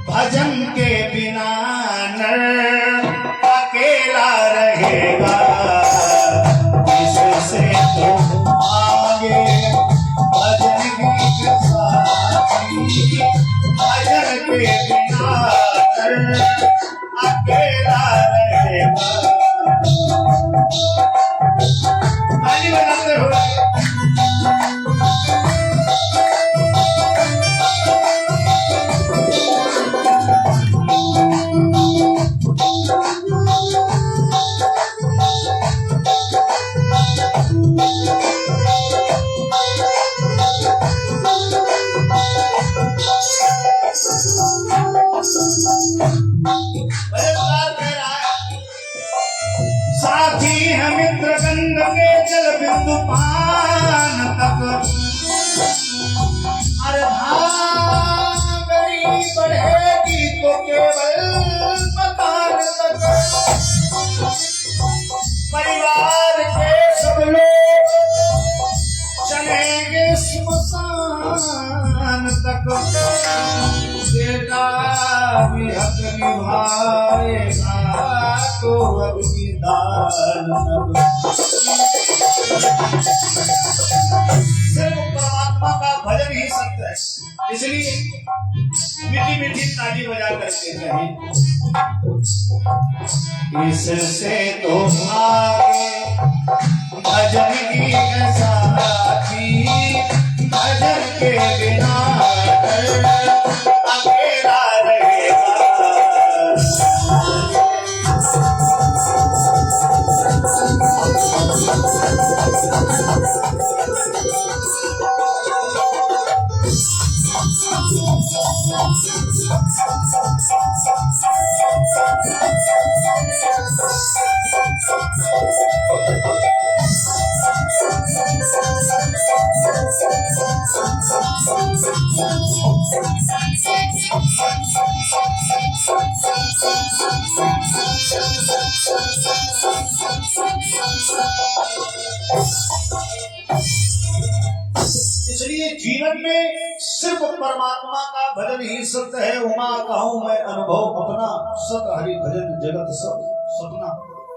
भजन के बिना नर अकेला रहेगा। इससे तो आगे भजन ही है साथी, भजन के बिना नर अकेला रहेगा। ताली बजाते हो। भजनकार कह रहा है, साथी है मित्र गंग के जल बिंदु पान तक, अरे भांगड़ी बढ़ेगी तो केवल मकान तक, परिवार के सब लोग चलेंगे स्मशान तक, बेटा भी हक निभाएगा तो अग्निदान तक। सिर्फ परमात्मा का भजन ही सत्य है, इसलिए मीठी मीठी ताली बजा करके कहें, इससे तो आगे भजन की साथी, भजन के बिना अकेला रहेगा। इसलिए जीवन में सिर्फ परमात्मा का भजन ही सत्य है। उमा कहूं मैं अनुभव अपना, सत हरि भजन जगत सब सपना।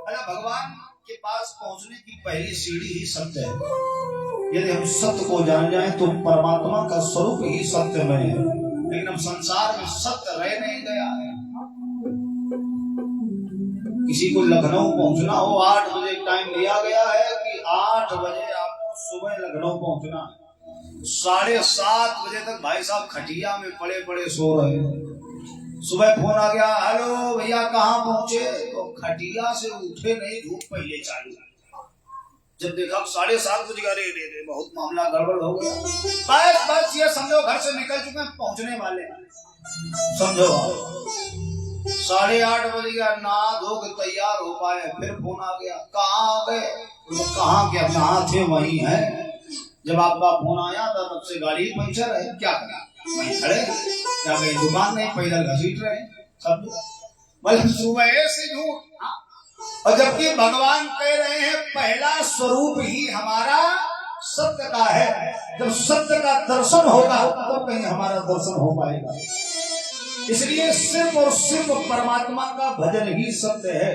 अरे भगवान के पास पहुंचने की पहली सीढ़ी ही सत्य है। यदि हम सत्य को जान जाएं तो परमात्मा का स्वरूप ही सत्यमय है। लेकिन हम संसार में सत्य रह नहीं गया है। किसी को लखनऊ पहुंचना हो, 8 बजे टाइम दिया गया है कि 8 बजे आपको सुबह लखनऊ पहुंचना है। 7:30 बजे तक भाई साहब खटिया में पड़े पड़े सो रहे हैं। सुबह फोन आ गया, हेलो भैया कहाँ पहुंचे? तो खटिया से उठे नहीं, धूप पहले चालू। जब देखा 7:30 बज गए, रे बहुत मामला गड़बड़ हो गया। बस ये समझो घर से निकल चुके हैं, पहुंचने वाले समझो। 8:30 बज गया, नहा धो के तैयार हो पाए, फिर फोन आ गया, कहाँ गए? तो कहाँ क्या, जहाँ थे वही है। जब आपका फोन आया था तब से गाड़ी पंचर है, क्या करा? वहीं खड़े, क्या कहीं दुकान नहीं, पैदल घसीट रहे सब। बल्कि सुबह से झूठ। और जबकि भगवान कह रहे हैं पहला स्वरूप ही हमारा सत्य का है। जब सत्य का दर्शन होगा तब कहीं हमारा दर्शन हो पाएगा। इसलिए सिर्फ और सिर्फ परमात्मा का भजन ही सत्य है।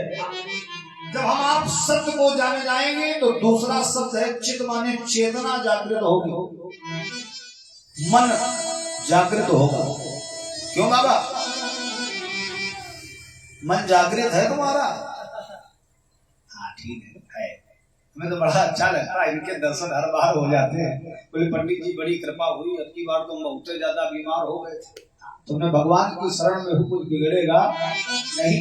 जब हम आप सत्य को जाने जाएंगे तो दूसरा सत्य है चित, माने चेतना जागृत होगी, मन जागृत होगा। क्यों बाबा, मन जागृत है तुम्हारा? हाँ ठीक है। हमें तो बड़ा अच्छा लगता है, इनके दर्शन हर बार हो जाते हैं। बोले पंडित जी बड़ी कृपा हुई, अब की बार तुम बहुत ज्यादा बीमार हो गए थे, तुमने भगवान की शरण में हो, कुछ बिगड़ेगा नहीं।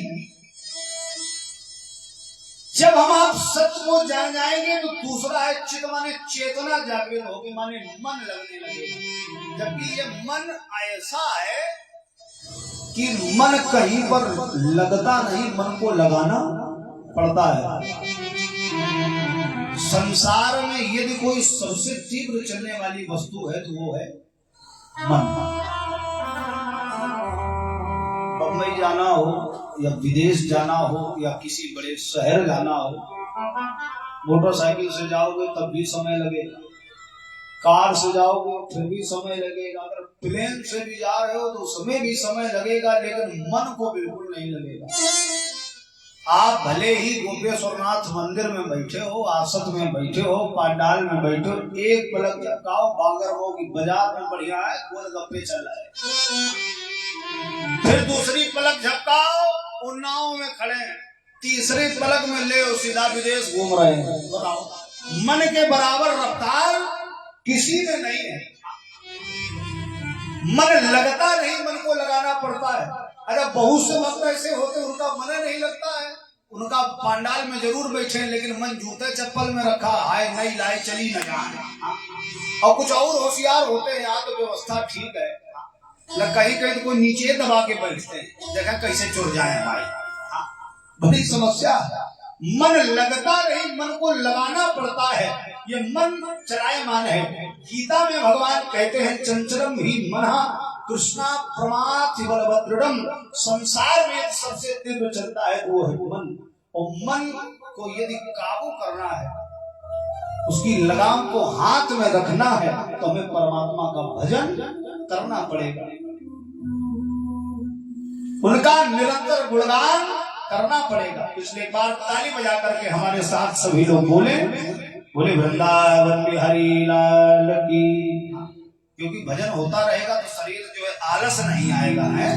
जब हम आप सत्य को जान जाएंगे तो दूसरा है चित, माने चेतना जागृत होगी, माने मन लगने लगेगा। जबकि ये मन ऐसा है कि मन कहीं पर लगता नहीं, मन को लगाना पड़ता है। संसार में यदि कोई सबसे तीव्र चलने वाली वस्तु है तो वो है मन। बम्बई जाना हो या विदेश जाना हो या किसी बड़े शहर जाना हो, मोटरसाइकिल से जाओगे तब भी समय लगेगा, कार से जाओगे फिर भी समय लगेगा, अगर प्लेन से भी जा रहे हो तो उसमें भी समय लगेगा, लेकिन मन को बिल्कुल नहीं लगेगा। आप भले ही गोपेश्वरनाथ मंदिर में बैठे हो, आसत में बैठे हो, पांडाल में बैठे हो, एक पलक झपकाओ बांगरमो की बाजार में बढ़िया है, गोलगप्पे चल रहा है, फिर दूसरी पलक झपकाओ उन्नाव में खड़े हैं, तीसरी पलक में ले सीधा विदेश घूम रहे हैं। बताओ, मन के बराबर रफ्तार किसी में नहीं है। मन लगता नहीं, मन को लगाना पड़ता है। अगर बहुत से भक्त ऐसे होते उनका मन नहीं लगता है, उनका पांडाल में जरूर बैठे लेकिन मन जूते चप्पल में रखा है, नहीं लाई चली न जाए। और कुछ और होशियार होते हैं, यहाँ तो व्यवस्था ठीक है, कहीं कहीं तो कोई नीचे दबा के बैठते हैं, देखा कैसे चुर जाए भाई। हाँ, बड़ी समस्या है। मन लगता नहीं, मन को लगाना पड़ता है। ये मन चलायमान है। गीता में भगवान कहते हैं चंचलम ही मनः कृष्णा प्रमाथि बलभद्रम। संसार में सबसे तीव्र चलता है वो है मन। और मन को यदि काबू करना है, उसकी लगाम को हाथ में रखना है, तो हमें परमात्मा का भजन करना पड़ेगा, उनका निरंतर गुणगान करना पड़ेगा। इसलिए एक बार ताली बजा करके हमारे साथ सभी लोग बोले वृंदावन बिहारी लाल की। क्योंकि भजन होता रहेगा तो शरीर जो है आलस नहीं आएगा है।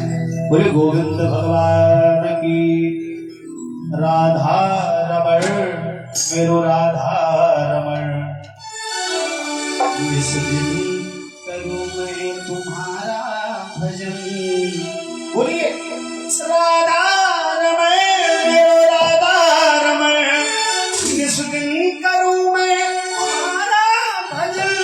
बोले गोविंद भगवान की। राधा रमण मेरो राधा रमण, इस दिन करूं मैं तुम्हारा भजन। बोलिए राधा रमण मेरो राधा रमण, इस दिन करूं मैं तुम्हारा भजन।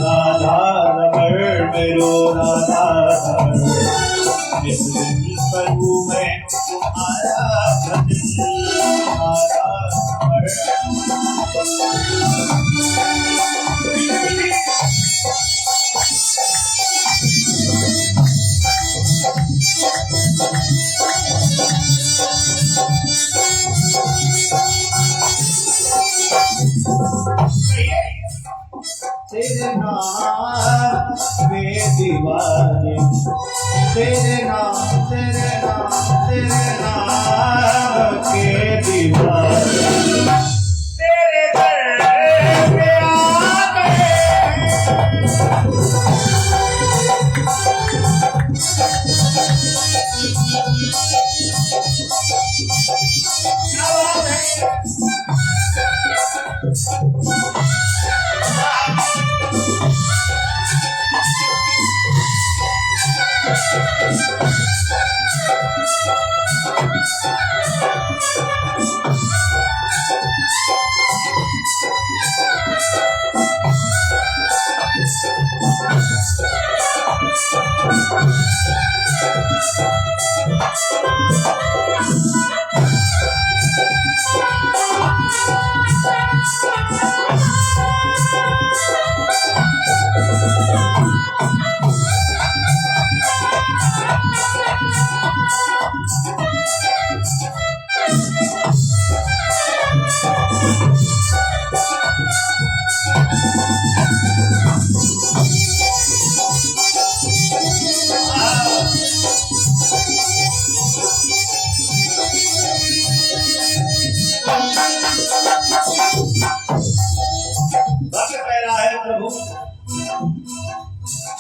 राधा रमण मेरो राधा रमण, इस दिन करूं मैं तुम्हारा भजन। राधा तेरे नाम में दीवाने, तेरे नाम के दीवाने, तेरे दर पे आ गए।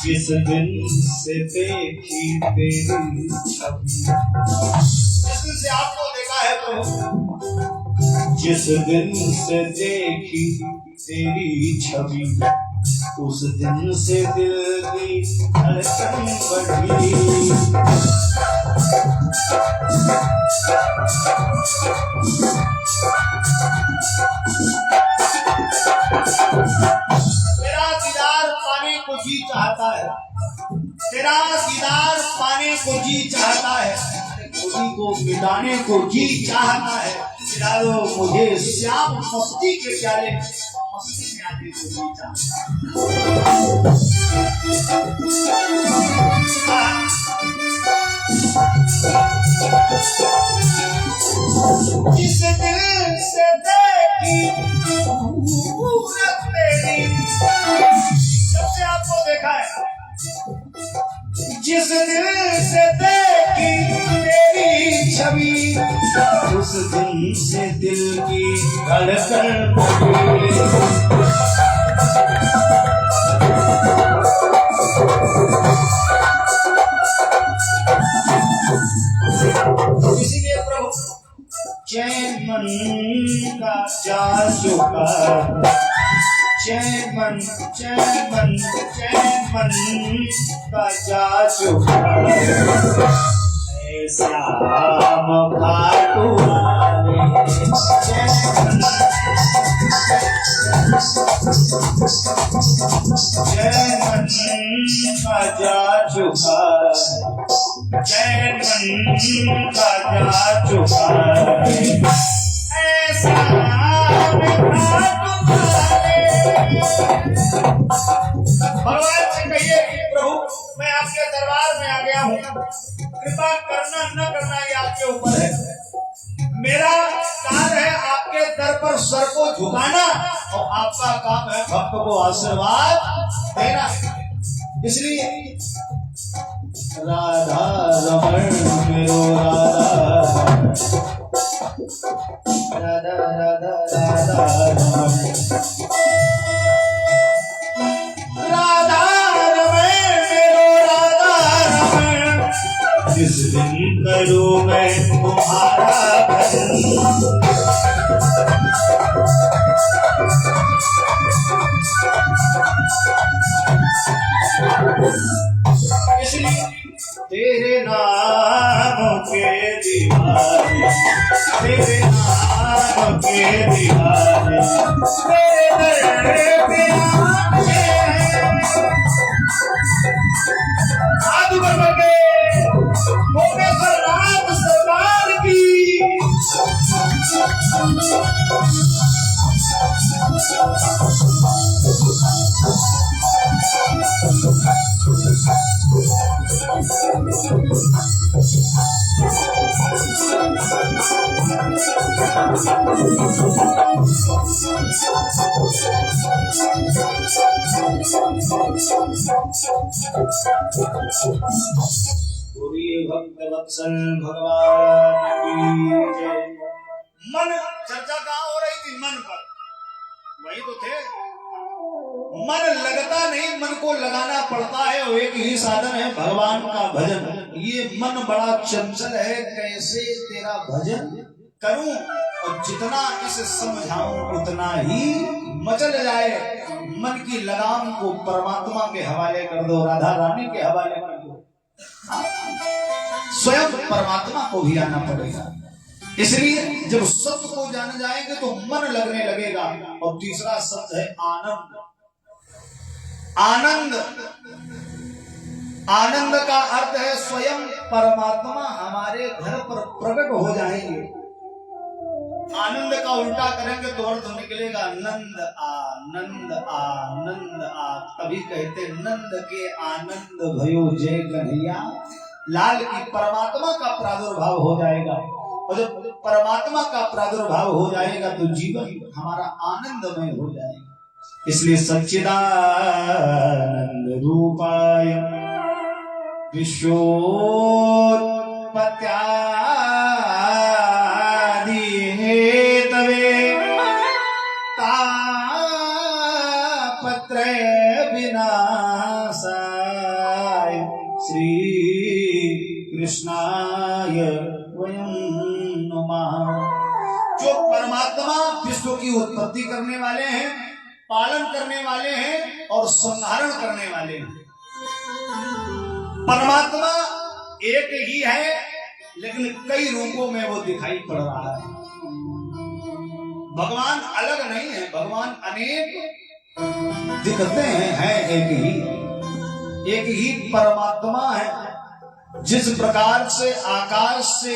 जिस दिन से देखी तेरी छवि, जिस दिन से आपको देखा है प्रभु, जिस दिन से देखी तेरी छवि, उस दिन से दिल की धड़कन बढ़ी। तेरा दीदार पाने को जी चाहता है, तेरा दीदार पाने को जी चाहता है, खुदी को मिटाने को जी चाहता है। मिला दो मुझे श्याम मस्ती के प्याले, मस्ती में आने को जी चाहता है। जिस दिल से देखी तेरी, जब से आपको देखा है, जिस दिल से देखी तेरी छवि, उस दिन से दिल की धड़कन बढ़ी। इसीलिए प्रभु चैन मन का जा चुका, चैन मन का जा चुका, श्याम खाटू वाले जय मन का जा चुका, जय मन का जा चुका, ऐसा भगवान से कहिए प्रभु मैं आपके दरबार में आ गया हूँ, कृपा करना न करना ये आपके ऊपर है। मेरा काम है आपके दर पर सर को झुकाना और आपका काम है भक्त को आशीर्वाद देना। इसलिए राधा रमण मेरो राधा राधा राधा राधा रमण मेरो राधा रमण, जिस दिन करूं मैं तुम्हारा भजन। इसलिए तेरे नाम के दीवाने, तेरे नाम के दीवाने, तेरे दर पे आए हाथ ऊपर करके भोगेश्वर नाथ सरकार की। भक्त वत्सल भगवान की जय। मन चर्चा कहाँ हो रही थी? मन पर, वही तो थे। मन लगता नहीं, मन को लगाना पड़ता है और एक ही साधन है भगवान का भजन। ये मन बड़ा चंचल है, कैसे तेरा भजन करूं, और जितना इसे समझाऊं उतना ही मचल जाए। मन की लगाम को परमात्मा के हवाले कर दो, राधा रानी के हवाले कर दो, स्वयं परमात्मा को भी आना पड़ेगा। इसलिए जब सत्य को जान जाएंगे तो मन लगने लगेगा। और तीसरा शब्द है आनंद। आनंद, आनंद का अर्थ है स्वयं परमात्मा हमारे घर पर प्रकट हो जाएंगे। आनंद का उल्टा करेंगे तो अर्थ निकलेगा नंद आ, नंद आ, नंद आ। तभी कहते नंद के आनंद भयो जय कन्हैया लाल की। परमात्मा का प्रादुर्भाव हो जाएगा, और जब परमात्मा का प्रादुर्भाव हो जाएगा तो जीवन हमारा आनंदमय हो जाएगा। इसलिए सच्चिदानंद रूपाय विश्वोत्पत्त्यादि हेतवे तापत्रय विनाशाय श्री कृष्णाय वयं नमः। जो परमात्मा विश्व की उत्पत्ति करने वाले हैं, पालन करने वाले हैं और संहारण करने वाले हैं। परमात्मा एक ही है लेकिन कई रूपों में वो दिखाई पड़ रहा है। भगवान अलग नहीं है, भगवान अनेक दिखते हैं एक ही परमात्मा है। जिस प्रकार से आकाश से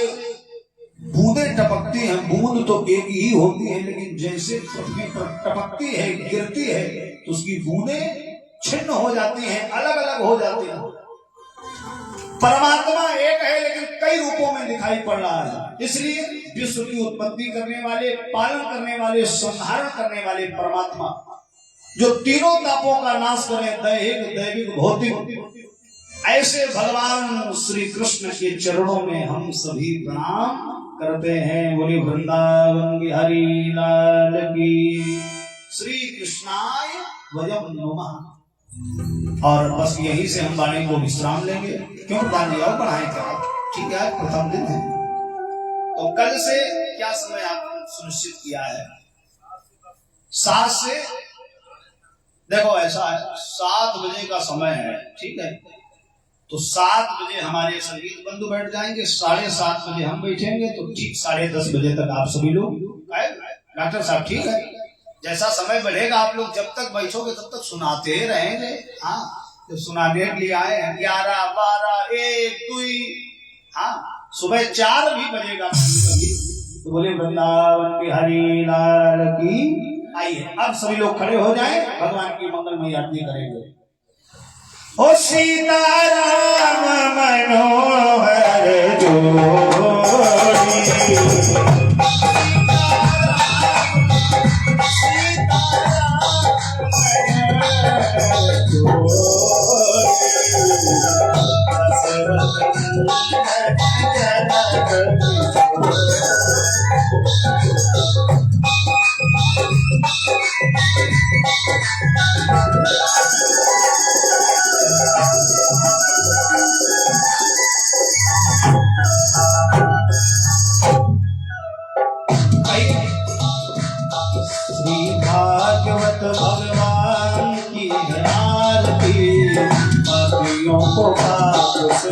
बूंदें टपकती हैं, बूंद तो एक ही होती है, लेकिन जैसे पृथ्वी पर टपकती है, गिरती है, तो उसकी बूंदें छिन्न हो जाती हैं, अलग अलग हो जाती हैं। परमात्मा एक है लेकिन कई रूपों में दिखाई पड़ रहा है। इसलिए विश्व की उत्पत्ति करने वाले, पालन करने वाले, संहारण करने वाले परमात्मा जो तीनों तापों का नाश करें, दैहिक, दैविक, भौतिक, ऐसे भगवान श्री कृष्ण के चरणों में हम सभी प्रणाम करते हैं। बोले वृंदावन बिहारी लाल की, श्री कृष्णाय वयं नमः। और बस यहीं से हम वाणी को विश्राम लेंगे। क्यों प्रधान जी और बढ़ाएं क्या? ठीक है, प्रथम दिन है तो कल से क्या समय आपने सुनिश्चित किया है? 7 से, देखो ऐसा है 7 बजे का समय है, ठीक है, तो 7 बजे हमारे संगीत बंधु बैठ जाएंगे, 7:30 बजे हम बैठेंगे, तो ठीक 10:30 बजे तक आप सभी लोग, डॉक्टर साहब ठीक है, जैसा समय बढ़ेगा आप लोग जब तक बैठोगे तब तक सुनाते रहेंगे। हाँ, तो सुनाने के लिए आए हैं 11, 12, 1, 2। हाँ, सुबह 4 भी बजेगा कभी। तो बोले वृंदावन बिहारी लाल की। आइए अब सभी लोग खड़े हो जाएं, भगवान की मंगलमयी आरती करेंगे। ओ सीताराम मनोहर जोड़ी, भागवत भगवान की आरती, पापियों को पाप से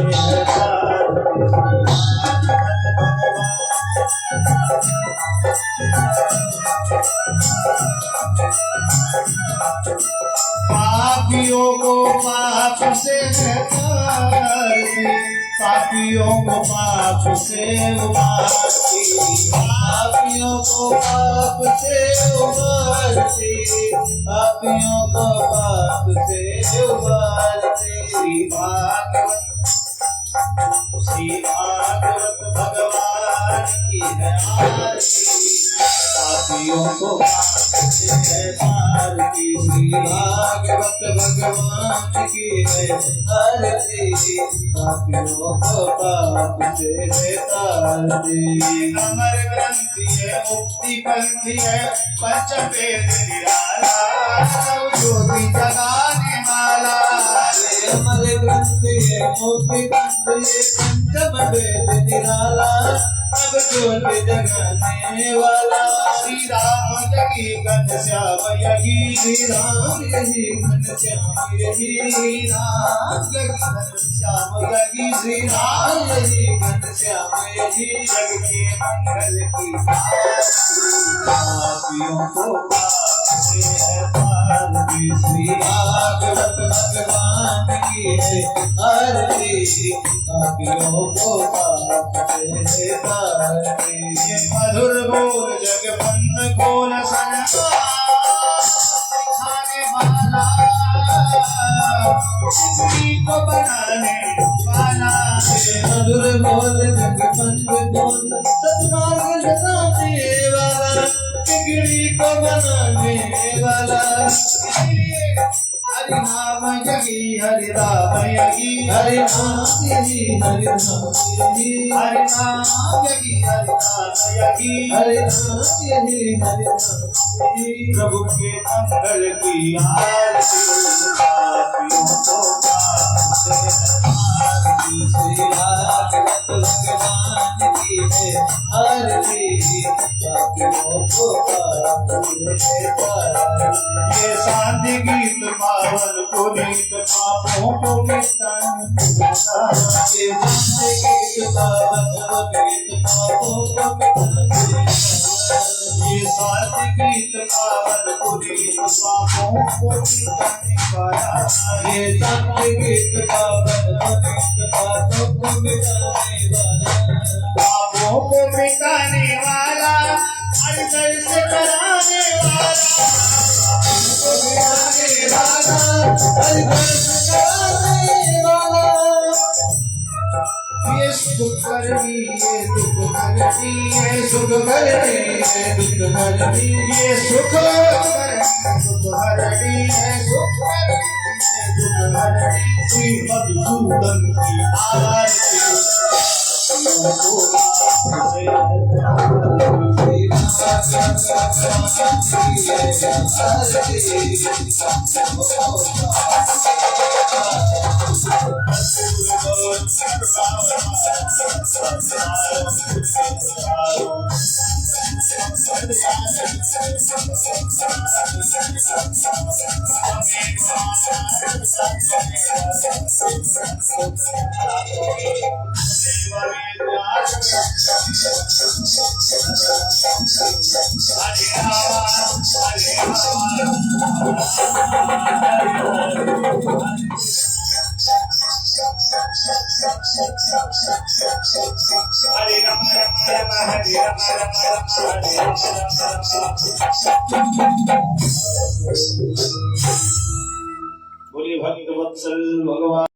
पापियों को पाप से उबारती, पापियों को पाप से उबारती, पापियों को पाप से उबारती, पापियों को पाप से उबारती। श्री भागवत भगवान की आरती, पापियों को पाप से उबारती। श्री भागवत भगवान की आरती, पापियों को पाप से उबारती। अमर ग्रंथि है, मुक्ति पंथी है, पंच वेद निराला, सब ज्योति जगाने वाला। अमर ग्रंथि है, मुक्ति पंथी है, पंच वेद निराला, सब ज्योति जगाने वाला। श्री राम जगी घनश्याम यही, श्री राम यही घनश्याम यही, श्री राम जगी घनश्याम यही, श्री राम यही घनश्याम यही। जग के मंगल की पापियों को पाप से पारती, श्री भागवत भगवान की आरती, पापियों को पाप से पारती। मधुर बोल जगबंद बोल खाने वाला, को बनाने वाला। मधुर बोल जगबंद बोल सतमार्ग लगाने वाला, बिगड़ी को बनाने वाला। हरि नाम यही, हरि राम यही, हरि नाम यही, हरि नाम यही, हरि नाम यही, हरि नाम यही, हरि नाम यही, हरि नाम यही। प्रभु के मंगल की आरती, पापियों को पाप से उबारती। श्री भागवत भगवान की आरती, पापियों को पाप से उबारती। ये शांति गीत पावन पुनीत, पापों को मिटाने वाला। ये शांति गीत पावन पुनीत, पापों को मिटाने वाला। ये शांति गीत पावन पुनीत, पापों को मिटाने वाला। ये शांति गीत पावन पुनीत, पापों को मिटाने वाला। पापों को मिटाने वाला, अंतर से कराने वाला। ये सुख करनी, ये दुख करनी, ये सुख करनी, ये दुख करनी, ये सुख करनी, सुख हरनी, ये सुख करनी, ये दुख हरनी। श्री मधुसूदन की आरती, हरे राम हरे राम बोलिए भक्त वत्सल भगवान।